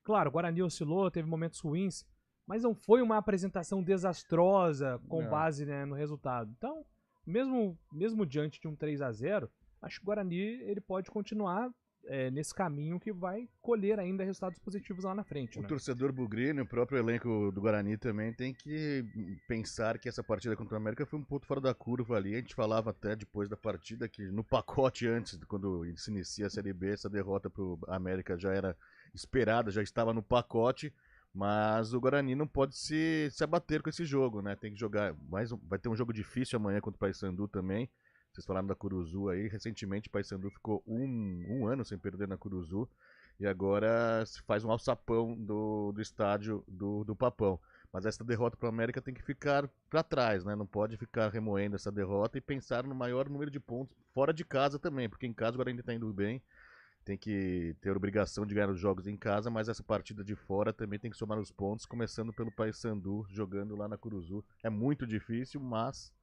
Claro, o Guarani oscilou, teve momentos ruins, mas não foi uma apresentação desastrosa com base, né, no resultado. Então, mesmo diante de um 3-0, acho que o Guarani ele pode continuar nesse caminho que vai colher ainda resultados positivos lá na frente. O né? torcedor bugrino e o próprio elenco do Guarani também tem que pensar que essa partida contra o América foi um ponto fora da curva ali. A gente falava até depois da partida que no pacote antes, quando se inicia a Série B, essa derrota pro América já era esperada, já estava no pacote, mas o Guarani não pode se abater com esse jogo, né? Tem que jogar vai ter um jogo difícil amanhã contra o Paysandu também. Vocês falaram da Curuzu aí, recentemente o Paysandu ficou um ano sem perder na Curuzu e agora se faz um alçapão do estádio do Papão. Mas essa derrota para o América tem que ficar para trás, né? Não pode ficar remoendo essa derrota e pensar no maior número de pontos fora de casa também, porque em casa o Guarani está indo bem, tem que ter a obrigação de ganhar os jogos em casa, mas essa partida de fora também tem que somar os pontos, começando pelo Paysandu, jogando lá na Curuzu. É muito difícil, mas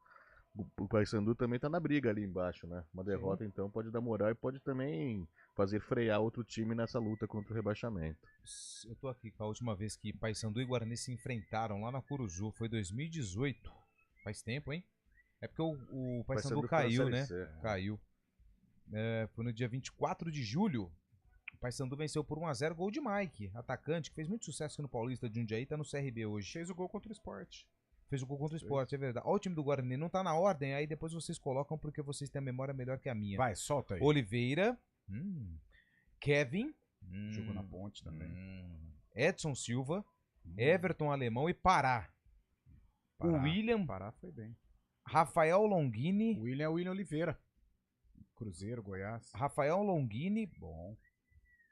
o Paysandu também tá na briga ali embaixo, né? Uma derrota, então, pode dar moral e pode também fazer frear outro time nessa luta contra o rebaixamento. Eu tô aqui com a última vez que Paysandu e Guarani se enfrentaram lá na Curuzu, foi 2018. Faz tempo, hein? É porque o Paysandu caiu, né? Caiu. Foi no dia 24 de julho. O Paysandu venceu por 1-0, gol de Mike, atacante, que fez muito sucesso aqui no Paulista de Jundiaí, tá no CRB hoje. Fez o gol contra o Sport. Fez o gol contra o Sport, é verdade. Ó, o time do Guarani não tá na ordem, aí depois vocês colocam porque vocês têm a memória melhor que a minha. Vai, solta aí. Oliveira, Kevin, jogou na Ponte também. Edson Silva, Everton Alemão e Pará. O William. Pará foi bem. Rafael Longini. O William Oliveira. Cruzeiro, Goiás. Rafael Longini. Bom.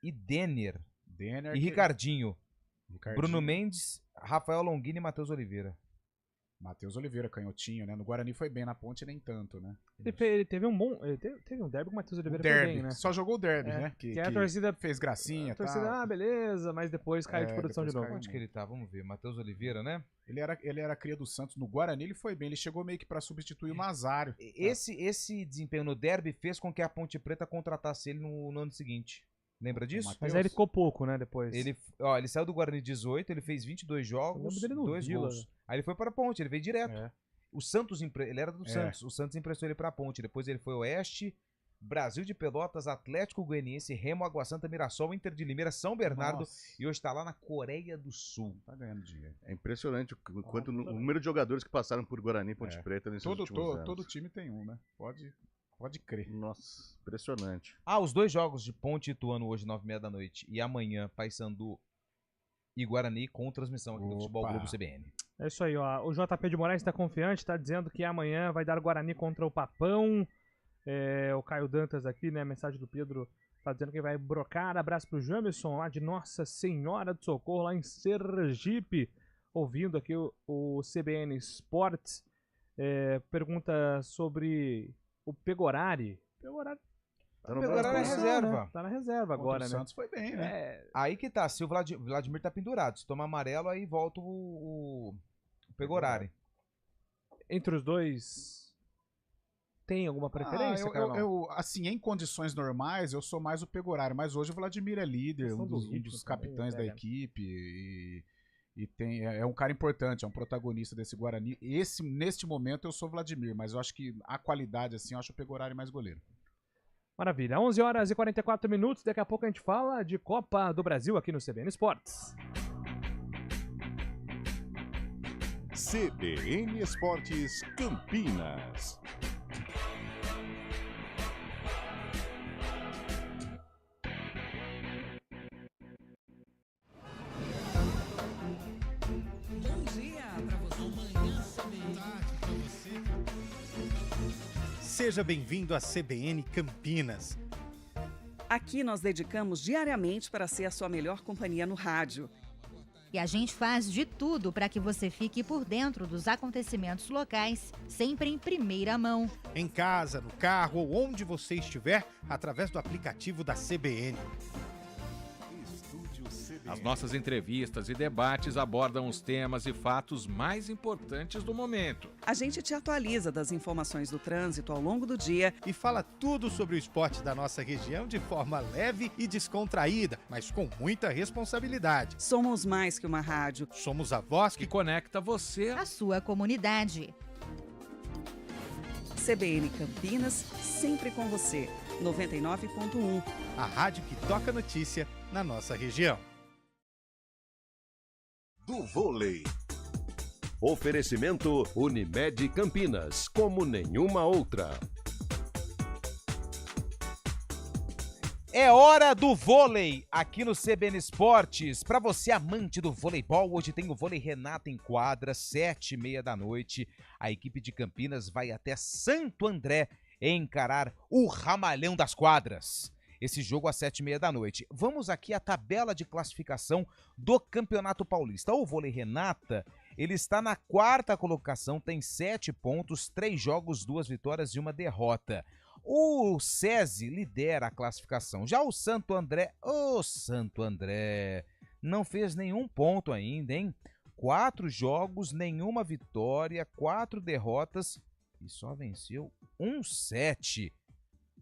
E Denner. E Ricardinho. Bruno Mendes, Rafael Longini e Matheus Oliveira. Matheus Oliveira, canhotinho, né? No Guarani foi bem, na Ponte nem tanto, né? Ele teve um bom. Teve um derby com o Matheus Oliveira derby, foi bem, né? Só jogou o derby, né? Que a torcida fez gracinha, a torcida, beleza, mas depois caiu de produção de novo. Onde que ele tá? Vamos ver. Matheus Oliveira, né? Ele era cria do Santos. No Guarani ele foi bem. Ele chegou meio que pra substituir o Nazário. Esse desempenho no derby fez com que a Ponte Preta contratasse ele no ano seguinte. Lembra disso? Mas aí ele ficou pouco, né, depois. Ele saiu do Guarani 18, ele fez 22 jogos, 2 gols. Aí ele foi para a Ponte, ele veio direto. O Santos, ele era do Santos, o Santos emprestou ele para a Ponte, depois ele foi Oeste, Brasil de Pelotas, Atlético Goianiense, Remo, Água Santa, Mirassol, Inter de Limeira, São Bernardo e hoje está lá na Coreia do Sul. Tá ganhando dinheiro. É impressionante o número de jogadores que passaram por Guarani e Ponte Preta nesses últimos anos. Todo time tem um, né? Pode crer. Nossa, impressionante. Os dois jogos de Ponte e Ituano hoje, 9h30 da noite. E amanhã, Paysandu e Guarani com transmissão aqui do Futebol Globo CBN. É isso aí, ó. O JP de Moraes tá confiante, tá dizendo que amanhã vai dar Guarani contra o Papão. O Caio Dantas aqui, né? Mensagem do Pedro tá dizendo que vai brocar. Abraço pro Jamerson lá de Nossa Senhora do Socorro, lá em Sergipe. Ouvindo aqui o CBN Sports. Pergunta sobre o Pegorari. Pegorari é reserva. Né? Tá na reserva agora, né? O Santos foi bem, né? Aí que tá. Se o Vladimir tá pendurado. Se tomar amarelo, aí volta o Pegorari. Entre os dois, tem alguma preferência, assim, em condições normais, eu sou mais o Pegorari. Mas hoje o Vladimir é líder, um dos capitães da equipe e é um cara importante, é um protagonista desse Guarani. Neste momento eu sou o Vladimir, mas eu acho que a qualidade, assim, eu acho o Pegorari mais goleiro. Maravilha, 11h44, daqui a pouco a gente fala de Copa do Brasil aqui no CBN Esportes. CBN Esportes Campinas. Seja bem-vindo à CBN Campinas. Aqui nós dedicamos diariamente para ser a sua melhor companhia no rádio. E a gente faz de tudo para que você fique por dentro dos acontecimentos locais, sempre em primeira mão. Em casa, no carro ou onde você estiver, através do aplicativo da CBN. Estúdio CBN. As nossas entrevistas e debates abordam os temas e fatos mais importantes do momento. A gente te atualiza das informações do trânsito ao longo do dia e fala tudo sobre o esporte da nossa região de forma leve e descontraída, mas com muita responsabilidade. Somos mais que uma rádio. Somos a voz que conecta você à sua comunidade. CBN Campinas, sempre com você. 99.1. A rádio que toca notícia na nossa região. Do vôlei. Oferecimento Unimed Campinas, como nenhuma outra. É hora do vôlei aqui no CBN Esportes. Para você amante do voleibol, hoje tem o Vôlei Renata em quadra, 7h30 da noite. A equipe de Campinas vai até Santo André encarar o Ramalhão das Quadras. Esse jogo às 7h30 da noite. Vamos aqui à tabela de classificação do Campeonato Paulista. O Vôlei Renata, ele está na 4ª colocação, tem 7 pontos, 3 jogos, 2 vitórias e 1 derrota. O SESI lidera a classificação. Já o Santo André, não fez nenhum ponto ainda, hein? 4 jogos, nenhuma vitória, 4 derrotas e só venceu um set.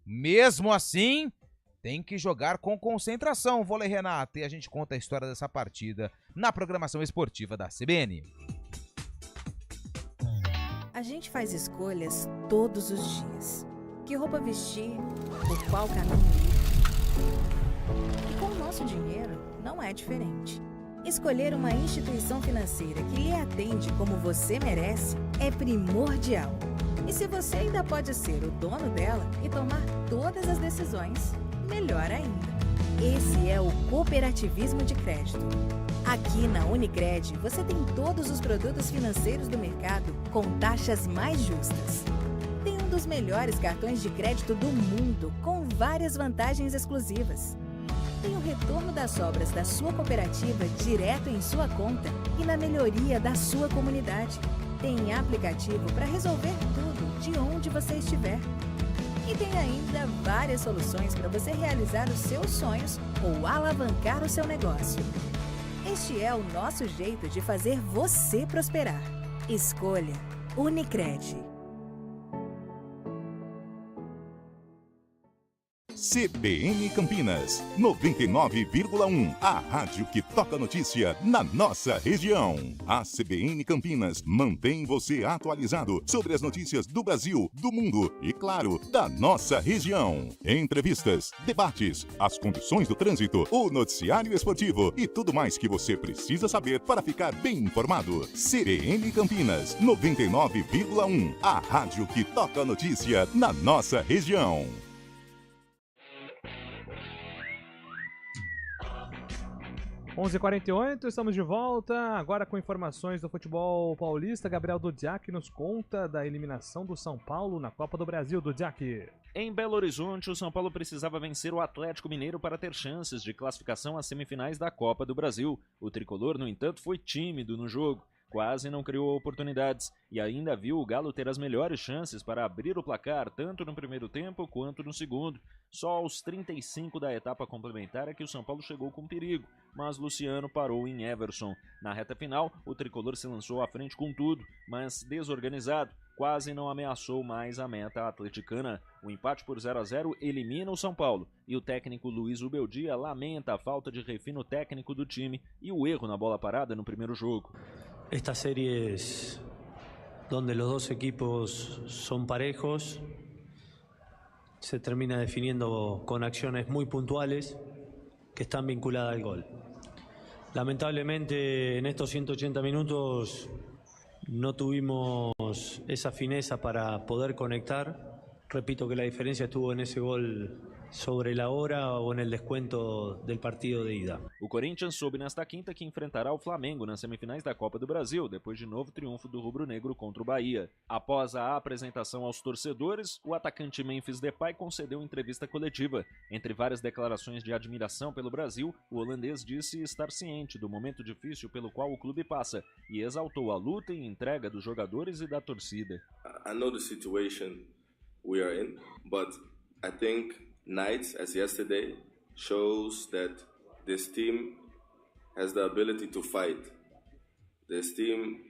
Mesmo assim, tem que jogar com concentração o Vôlei Renata. E a gente conta a história dessa partida na programação esportiva da CBN. A gente faz escolhas todos os dias. Que roupa vestir, por qual caminho ir. E com o nosso dinheiro, não é diferente. Escolher uma instituição financeira que lhe atende como você merece é primordial. E se você ainda pode ser o dono dela e tomar todas as decisões, melhor ainda. Esse é o cooperativismo de crédito. Aqui na Unicred, você tem todos os produtos financeiros do mercado com taxas mais justas. Tem um dos melhores cartões de crédito do mundo, com várias vantagens exclusivas. Tem o retorno das sobras da sua cooperativa direto em sua conta e na melhoria da sua comunidade. Tem aplicativo para resolver tudo de onde você estiver. E tem ainda várias soluções para você realizar os seus sonhos ou alavancar o seu negócio. Este é o nosso jeito de fazer você prosperar. Escolha Unicred. CBN Campinas, 99,1. A rádio que toca notícia na nossa região. A CBN Campinas mantém você atualizado sobre as notícias do Brasil, do mundo e, claro, da nossa região. Entrevistas, debates, as condições do trânsito, o noticiário esportivo e tudo mais que você precisa saber para ficar bem informado. CBN Campinas, 99,1. A rádio que toca notícia na nossa região. 11h48, estamos de volta, agora com informações do futebol paulista. Gabriel Dudziak nos conta da eliminação do São Paulo na Copa do Brasil. Dudziak. Em Belo Horizonte, o São Paulo precisava vencer o Atlético Mineiro para ter chances de classificação às semifinais da Copa do Brasil. O tricolor, no entanto, foi tímido no jogo. Quase não criou oportunidades e ainda viu o Galo ter as melhores chances para abrir o placar, tanto no primeiro tempo quanto no segundo. Só aos 35 da etapa complementar é que o São Paulo chegou com perigo, mas Luciano parou em Everson. Na reta final, o tricolor se lançou à frente com tudo, mas desorganizado. Quase não ameaçou mais a meta atleticana. O empate por 0-0 elimina o São Paulo e o técnico Luiz Ubeldia lamenta a falta de refino técnico do time e o erro na bola parada no primeiro jogo. Estas series donde los dos equipos son parejos se termina definiendo con acciones muy puntuales que están vinculadas al gol. Lamentablemente en estos 180 minutos no tuvimos esa fineza para poder conectar. Repito que la diferencia estuvo en ese gol sobre la hora ou en el descuento del partido de ida. O Corinthians soube nesta quinta que enfrentará o Flamengo nas semifinais da Copa do Brasil, depois de novo triunfo do rubro-negro contra o Bahia. Após a apresentação aos torcedores, o atacante Memphis Depay concedeu entrevista coletiva. Entre várias declarações de admiração pelo Brasil, o holandês disse estar ciente do momento difícil pelo qual o clube passa e exaltou a luta e entrega dos jogadores e da torcida. I know the situation we are in, but I think nights as yesterday shows that this team has the ability to fight. This team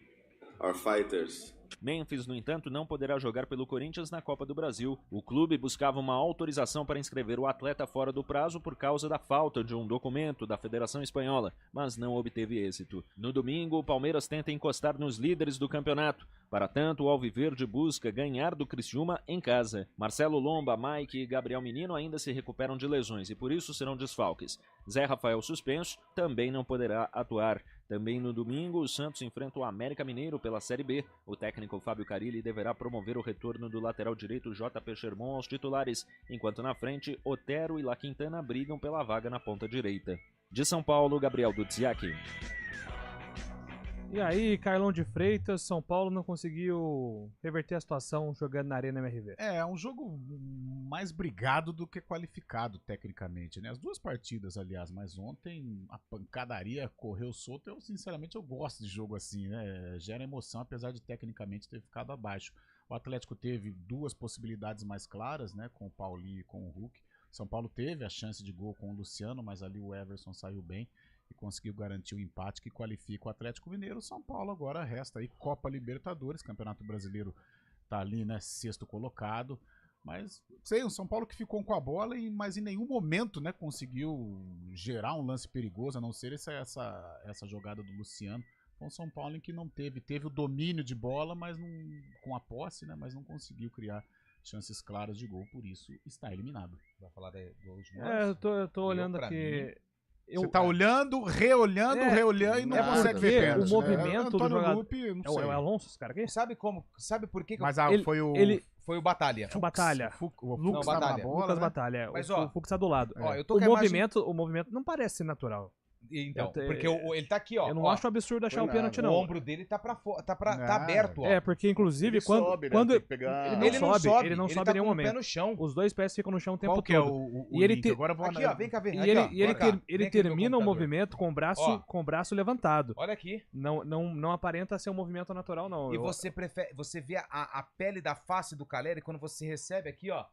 are fighters. Memphis, no entanto, não poderá jogar pelo Corinthians na Copa do Brasil. O clube buscava uma autorização para inscrever o atleta fora do prazo por causa da falta de um documento da Federação Espanhola, mas não obteve êxito. No domingo, o Palmeiras tenta encostar nos líderes do campeonato. Para tanto, o Alviverde busca ganhar do Criciúma em casa. Marcelo Lomba, Mike e Gabriel Menino ainda se recuperam de lesões e por isso serão desfalques. Zé Rafael, suspenso, também não poderá atuar. Também no domingo, o Santos enfrenta o América Mineiro pela Série B. O técnico Fábio Carilli deverá promover o retorno do lateral direito JP Sherman aos titulares, enquanto na frente, Otero e La Quintana brigam pela vaga na ponta direita. De São Paulo, Gabriel Dudziak. E aí, Carlão de Freitas, São Paulo não conseguiu reverter a situação jogando na Arena MRV. É um jogo mais brigado do que qualificado tecnicamente, né? As duas partidas, aliás, mas ontem a pancadaria correu solta. Eu, sinceramente, eu gosto de jogo assim, né? Gera emoção, apesar de tecnicamente ter ficado abaixo. O Atlético teve duas possibilidades mais claras, né? Com o Paulinho e com o Hulk. São Paulo teve a chance de gol com o Luciano, mas ali o Everson saiu bem e conseguiu garantir o empate que qualifica o Atlético Mineiro. São Paulo agora resta aí Copa Libertadores, Campeonato Brasileiro tá ali, né, sexto colocado, mas sei, o São Paulo que ficou com a bola, mas em nenhum momento, né, conseguiu gerar um lance perigoso, a não ser essa jogada do Luciano. Então o São Paulo em que não teve o domínio de bola, mas não, com a posse, né, mas não conseguiu criar chances claras de gol, por isso está eliminado. Vai falar do último eu tô olhando aqui. Você tá olhando, reolhando e não consegue ver pênalti. O movimento do jogador... Lupe, é o Alonso, esse cara aqui? Sabe por que... Mas foi o Batalha. O Batalha. Lucas Batalha. Mas, o Fux tá do lado. Ó, eu tô o movimento não parece ser natural. Então, porque ele tá aqui, ó. Eu não acho um absurdo achar o pênalti, não. O ombro dele tá aberto, ó. É, porque inclusive quando ele não sobe em nenhum momento. O pé no chão. Os dois pés ficam no chão o tempo todo. É o link? Agora eu vou aqui, ó, vem cá, vem. Ele termina o movimento com o braço levantado. Olha aqui. Não aparenta ser um movimento natural, não. E você vê a pele da face do Caleri quando você recebe aqui, ó.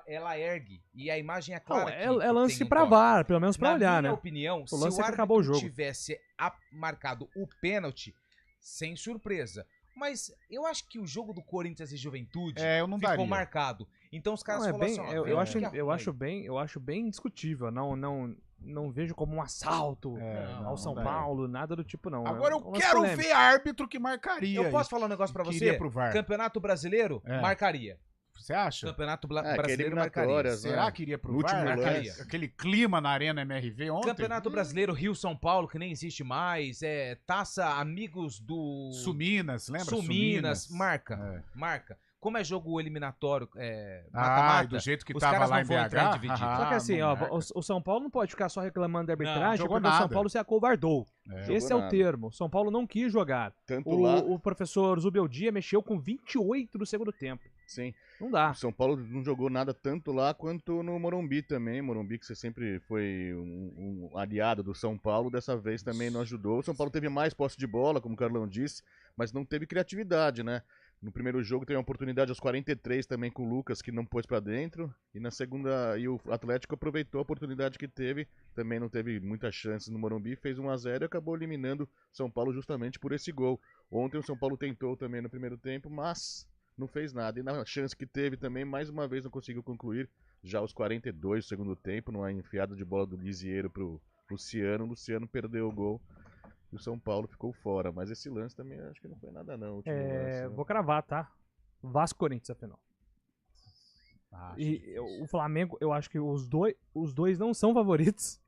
Ela ergue, e a imagem é clara. É lance pra VAR, pelo menos pra olhar, né? Na minha opinião, o lance se o é que acabou o jogo. tivesse marcado o pênalti, sem surpresa. Mas eu acho que o jogo do Corinthians e Juventude ficou marcado. Então os caras falaram assim, eu acho bem discutível. Não vejo como um assalto ao São Paulo, nada do tipo, não. Agora eu quero ver árbitro que marcaria. Eu posso falar um negócio pra você? Campeonato Brasileiro, marcaria. Você acha? Campeonato Brasileiro marcaria. Será que iria pro VAR? Aquele clima na Arena MRV ontem? Campeonato Brasileiro Rio-São Paulo, que nem existe mais. Taça Amigos do... Suminas, lembra? Suminas. Marca. Como é jogo eliminatório, mata-mata, do jeito que tava lá em BH. Só que assim, o São Paulo não pode ficar só reclamando da arbitragem, porque o São Paulo se acovardou. Esse é o termo. São Paulo não quis jogar. O professor Zubeldia mexeu com 28 do segundo tempo. Sim. Não dá. O São Paulo não jogou nada tanto lá quanto no Morumbi também. Morumbi que você sempre foi um aliado do São Paulo, dessa vez também não ajudou. O São Paulo teve mais posse de bola, como o Carlão disse, mas não teve criatividade, né? No primeiro jogo teve uma oportunidade aos 43 também com o Lucas, que não pôs pra dentro. E na segunda, o Atlético aproveitou a oportunidade que teve. Também não teve muitas chances no Morumbi, fez 1-0 e acabou eliminando São Paulo justamente por esse gol. Ontem o São Paulo tentou também no primeiro tempo, mas não fez nada. E na chance que teve também, mais uma vez não conseguiu concluir. Já aos 42 do segundo tempo, numa enfiada de bola do Lisieiro pro Luciano. O Luciano perdeu o gol. E o São Paulo ficou fora, mas esse lance também acho que não foi nada não. Lance, né? Vou cravar, tá? Vasco-Corinthians, afinal. O Flamengo, eu acho que os dois não são favoritos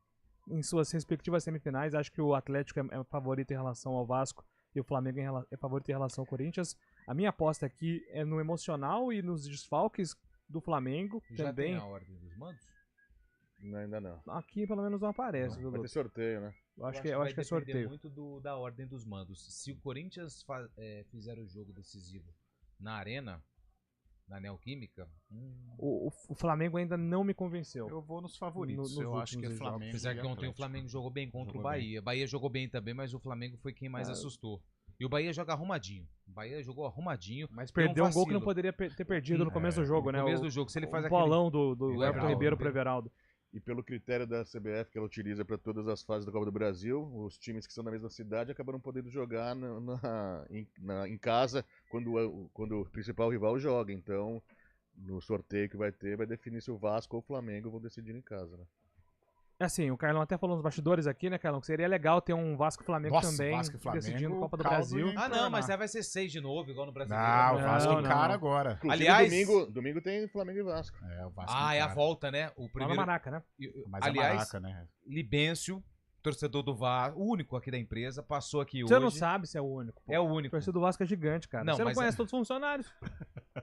em suas respectivas semifinais. Acho que o Atlético é favorito em relação ao Vasco e o Flamengo é favorito em relação ao Corinthians. A minha aposta aqui é no emocional e nos desfalques do Flamengo. Já também. Tem a ordem dos mandos? Não, ainda não. Aqui pelo menos não aparece. Vai ter sorteio, né? Eu acho que é sorteio. Muito da ordem dos mandos. Se o Corinthians fizer o jogo decisivo na Arena, na Neoquímica... O Flamengo ainda não me convenceu. Eu vou nos favoritos. Eu acho que é Flamengo. Apesar que ontem o Flamengo jogou bem contra o Bahia. Bahia jogou bem também, mas o Flamengo foi quem mais assustou. E o Bahia joga arrumadinho. O Bahia jogou arrumadinho. Mas perdeu um gol que não poderia ter perdido no começo do jogo, né? No começo do jogo. Se ele faz bolão do Everton Ribeiro pro Everaldo. E pelo critério da CBF que ela utiliza para todas as fases da Copa do Brasil, os times que são da mesma cidade acabam podendo jogar em casa quando o principal rival joga. Então, no sorteio que vai ter, vai definir se o Vasco ou o Flamengo vão decidir em casa, né? É assim, o Carlão até falou nos bastidores aqui, né, Carlão, que seria legal ter um Vasco-Flamengo também, Vasco e Flamengo, decidindo a Copa do caldo Brasil. Ah, não, mas aí vai ser 6 de novo, igual no Brasileiro. Não, o Vasco encara agora. Inclusive, Aliás, domingo tem Flamengo e Vasco. É, o Vasco é a volta, né? O primeiro... Lá no Maraca, né? Mas aliás, é Maraca, né? Libêncio, torcedor do Vasco, o único aqui da empresa, passou aqui hoje. Você não sabe se é o único. Pô. É o único. O torcedor do Vasco é gigante, cara. Não, você não mas conhece todos os funcionários?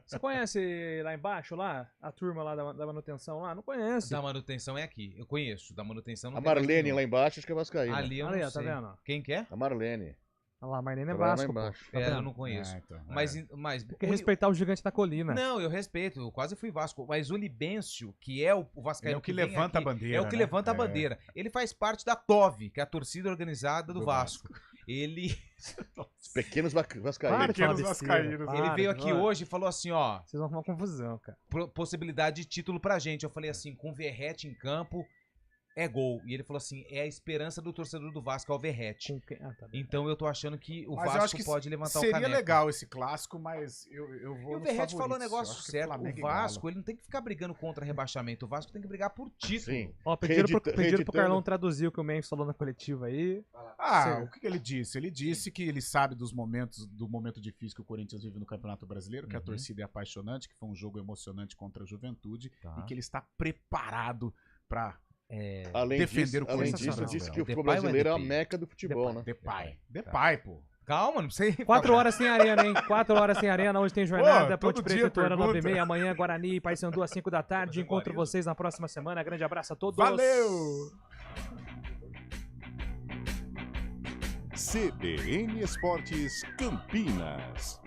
Você conhece lá embaixo, lá? A turma lá da manutenção lá? Não conhece. Da manutenção é aqui. Eu conheço. Da manutenção não A tem Marlene lá embaixo, acho que é vascaína. Ali eu Ali, não ó, tá sei. vendo? Quem que é? A Marlene. Olha lá, a Marlene é Trabalha lá Vasco, pô. embaixo. Tá Eu vendo? não conheço. Então, mas Tem que respeitar o gigante da colina. Não, eu respeito. Eu quase fui Vasco. Mas o Libêncio, que é o vascaíno é o que vem levanta aqui, a bandeira. É o que né? levanta a bandeira. Ele faz parte da TOV, que é a torcida organizada do Vasco. Ele... Os pequenos vascaínos. Para de falar besteira. Ele veio aqui hoje e falou assim, ó... Vocês vão arrumar confusão, cara. Possibilidade de título pra gente. Eu falei assim, com o Verrete em campo, é gol. E ele falou assim, é a esperança do torcedor do Vasco, é o Verrete. Tá então eu tô achando que o Mas Vasco eu acho que pode levantar o seria caneco. legal esse clássico, mas eu vou E o nos Verrete falou um favoritos. negócio Eu acho que certo. Flamengo O e Vasco, Galo. ele não tem que ficar brigando contra rebaixamento. O Vasco tem que brigar por título. Sim. Ó, pediram pro Carlão traduzir o que o Memphis falou na coletiva aí. O que ele disse? Ele disse que ele sabe do momento difícil que o Corinthians vive no Campeonato Brasileiro, que a torcida é apaixonante, que foi um jogo emocionante contra a Juventude e que ele está preparado para defender o Corinthians. Além disso, disse que o futebol brasileiro é a meca do futebol, né? Depay, pô. Calma, não sei. 4 horas sem arena, hein? 4 horas sem arena, hoje tem jornada. Pô, Ponte todo Preta, dia Ituano, pergunta. 9h30. Amanhã, Guarani e Paysandu, às 5 da tarde. Encontro vocês na próxima semana. Grande abraço a todos. Valeu! CBN Esportes Campinas.